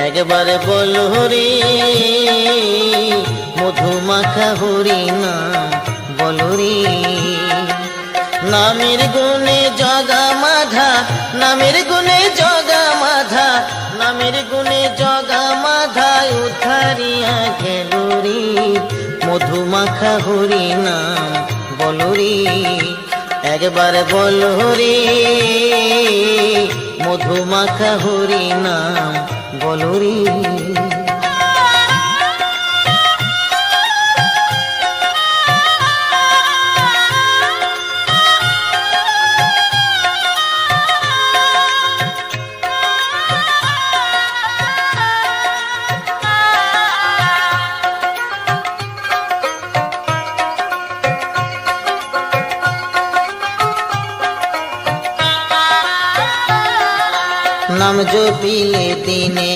একবার বল হরি মধুমাখা হরি নাম বল রে। নামের গুণে জগা মাধা, নামের গুণে জগা মাধা, নামের গুণে জগা মাধা উদ্ধারিয়া গেল রে। মধুমাখা হরি নাম বল রে। একবার বল হরি মধুমাখা হরি নাম বল রে। নাম জপিলে দিনে